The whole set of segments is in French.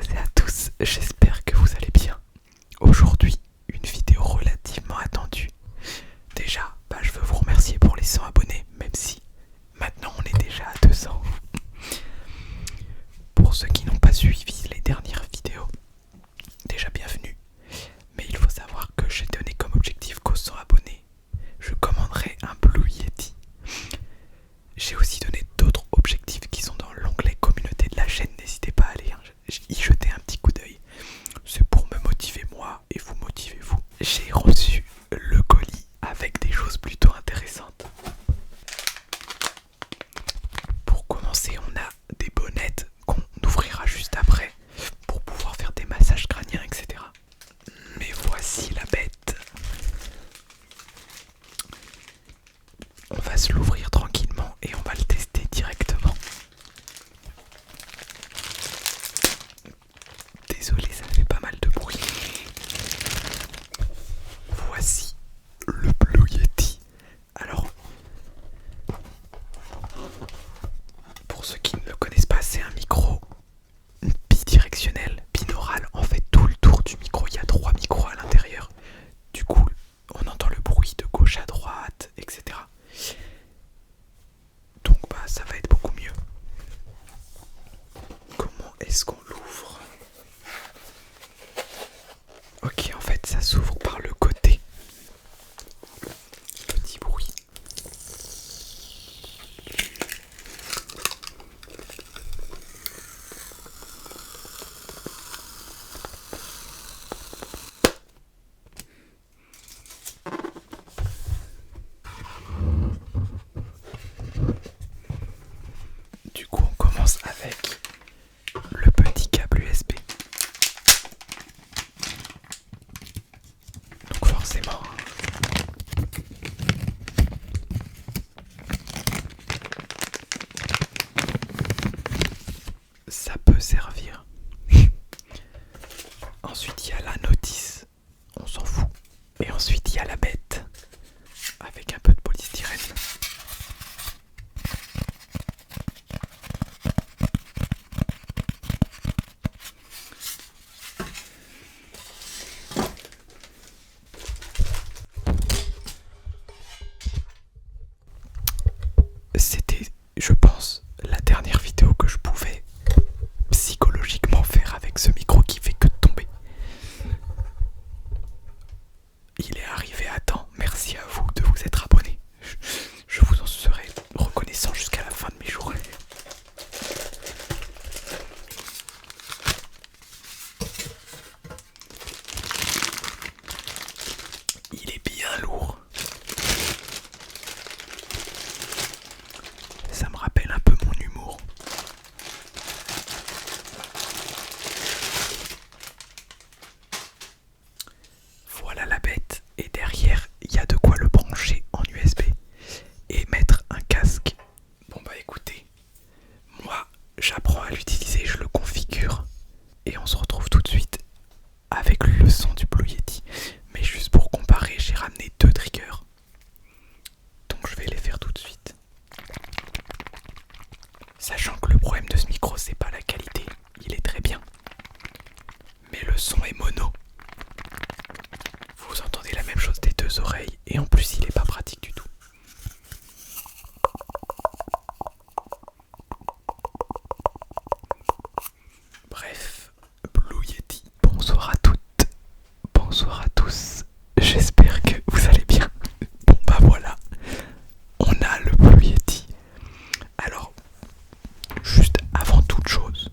et à tous, j'espère que vous allez bien. Aujourd'hui, une vidéo relativement attendue. Déjà, je veux vous remercier pour les 100 abonnés, même si maintenant on est déjà à 200. Pour ceux qui n'ont pas suivi les dernières vidéos, déjà bienvenue. Mais il faut savoir que j'ai donné comme objectif qu'aux 100 abonnés, je commanderai un Blue Yeti. J'ai aussi donné d'autres objectifs qui sont dans l'onglet communauté de la chaîne, n'hésitez pas à aller y jeter un petit coup d'œil. C'est pour me motiver moi et vous motiver vous. J'ai reçu le colis avec des choses plutôt intéressantes. Pour commencer, on a des bonnettes qu'on ouvrira juste après pour pouvoir faire des massages crâniens, etc. Mais voici la bête. On va se l'ouvrir tranquillement et on va le tester directement. Désolé, ça fait pas mal de bruit. Voici le Blue Yeti. Alors, pour ceux qui ne le connaissent pas, c'est un micro bidirectionnel, binaural. En fait, tout le tour du micro, il y a 3 micros à l'intérieur. Du coup, on entend le bruit de gauche à droite, etc. Donc ça va être beaucoup mieux. Comment est-ce qu'on l'ouvre? Ok, en fait ça s'ouvre par le côté. Petit bruit. Du coup on commence avec le petit câble USB. Donc forcément ça peut servir. Ensuite il y a la notice, on s'en fout. Et ensuite il y a la bête avec un peu de polystyrène. C'était, je pense, la dernière vidéo que je pouvais psychologiquement faire avec ce micro qui fait que de tomber. Il est arrivé à temps, merci à vous de vous être abonnés. Je vous en serai reconnaissant jusqu'à la fin de mes jours. Il est bien lourd. Ça me rappelle un peu mon humour. Voilà la bête. Et derrière, il y a de quoi le brancher en USB et mettre un casque. Bon écoutez, moi j'apprends à l'utiliser, je le configure et on se retrouve tout de suite avec le son du Blue Yeti. Mais juste pour comparer, j'ai ramené 2 triggers. Donc je vais les faire tout de suite. Sachant que le problème de ce micro, c'est pas la qualité, il est très bien. Mais le son est mono. Vous entendez la même chose des 2 oreilles et en plus il est pas pratique du tout. Bref, Blue Yeti, bonsoir à toutes, bonsoir à tous, j'espère que vous allez bien. Bon voilà, on a le Blue Yeti. Alors, juste avant toute chose,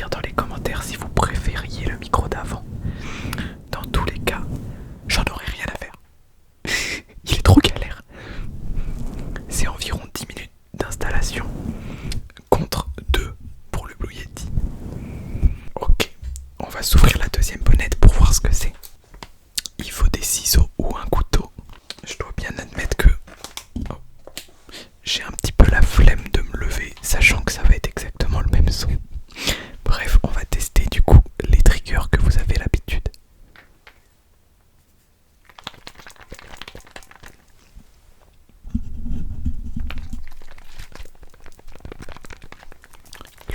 dire dans les commentaires si vous préfériez le micro d'avant. Dans tous les cas, j'en aurais rien à faire. Il est trop galère. C'est environ 10 minutes d'installation contre 2 pour le Blue Yeti. Ok, on va s'ouvrir la deuxième bonnette pour voir ce que c'est. Il faut des ciseaux ou un couteau. Je dois bien admettre que j'ai un petit peu la flemme de me lever, sachant que ça va être exactement le même son. Bref, on va tester du coup les triggers que vous avez l'habitude.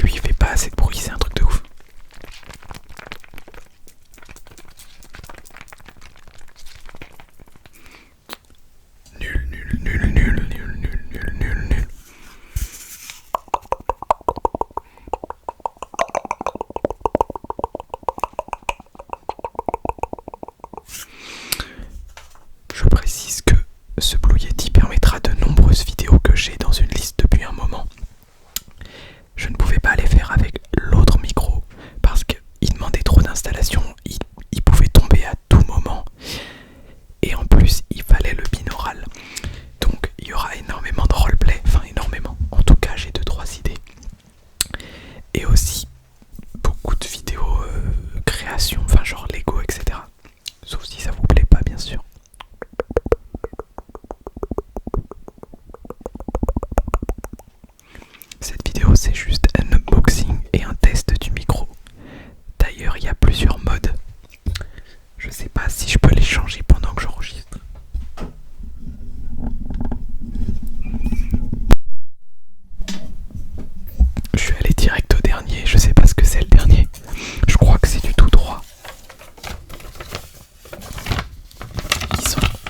Lui il fait pas assez de bruit, c'est un truc de ouf. Nul, nul, nul, nul, nul, nul, nul, nul, nul. Je précise que ce Blue Yeti permettra de nombreuses vidéos que j'ai dans une liste depuis un moment. Je ne pouvais pas les faire avec l'autre micro parce qu'il demandait trop d'installation, il pouvait tomber à tout moment et en plus il fallait le binaural. Donc il y aura énormément de roleplay, enfin énormément, en tout cas j'ai 2-3 idées. Et aussi beaucoup de vidéos création, enfin genre Lego etc. Sauf si ça vous plaît pas bien sûr. Cette vidéo c'est juste un unboxing et un test du micro. D'ailleurs il y a plusieurs modes. Je sais pas si je peux les changer pendant que j'enregistre. Je suis allé direct au dernier, je sais pas ce que c'est le dernier. Je crois que c'est du tout droit.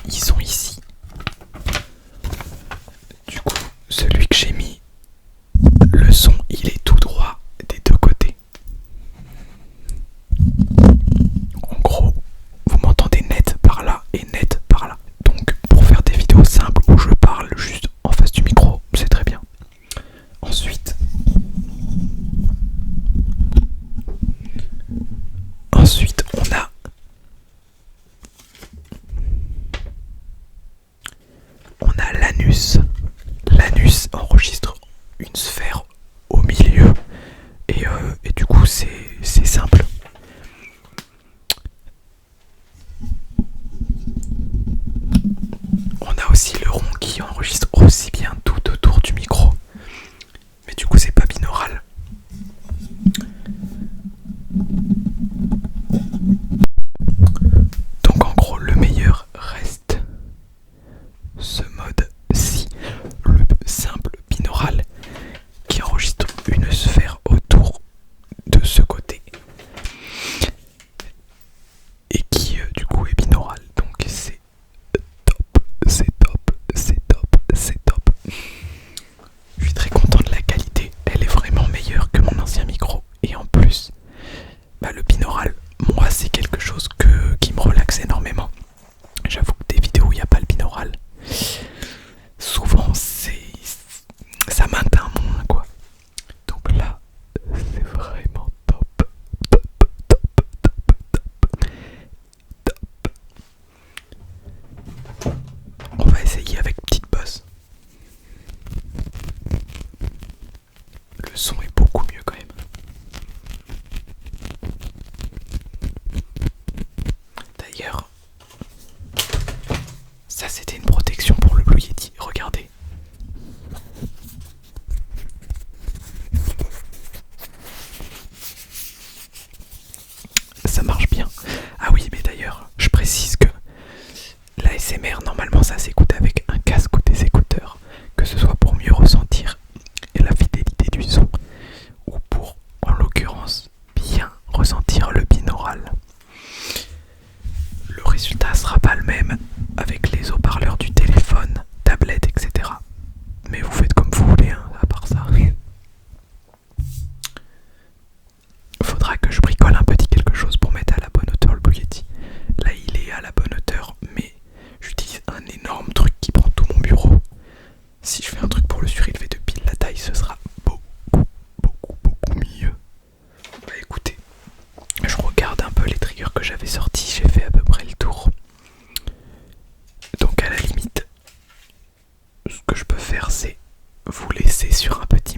Ils sont ici. Du coup, celui que j'ai mis, le son il est tout droit des deux côtés. En gros, vous m'entendez net par là et net par là. Donc pour faire des vidéos simples où je parle juste en face du micro, c'est très bien. Ensuite, on a l'anus. L'anus enregistre une sphère au milieu et du coup c'est simple. On a aussi le rond qui enregistre aussi bien tout autour du micro, mais du coup c'est pas binaural. Donc en gros le meilleur reste ce mode-ci, le simple binaural qui enregistre une sphère autour de ce côté et qui du coup est binaural. Donc c'est top, c'est top, c'est top, c'est top. Je suis très content de la qualité, elle est vraiment meilleure que mon ancien micro et en plus le binaural, moi c'est quelque chose qui me relaxe énormément. J'avoue que des vidéos où il n'y a pas le binaural, souvent ça m'atteint moins quoi. Donc là c'est vraiment top, top, top, top, top, top. On va essayer avec petite basse. Le son est beaucoup mieux quand même. D'ailleurs, ça c'était une protection pour le Blue Yeti, regardez. Ça marche bien. Ah oui, mais d'ailleurs, je précise que l'ASMR, normalement ça s'écoute avec un casque ou des écouteurs, que ce soit pour mieux ressentir la fidélité du son.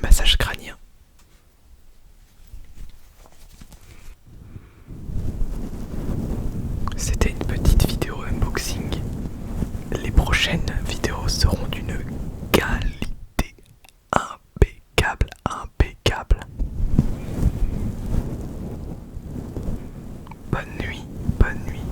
massage crânien. C'était une petite vidéo unboxing. Les prochaines vidéos seront d'une qualité impeccable, impeccable. Bonne nuit, bonne nuit.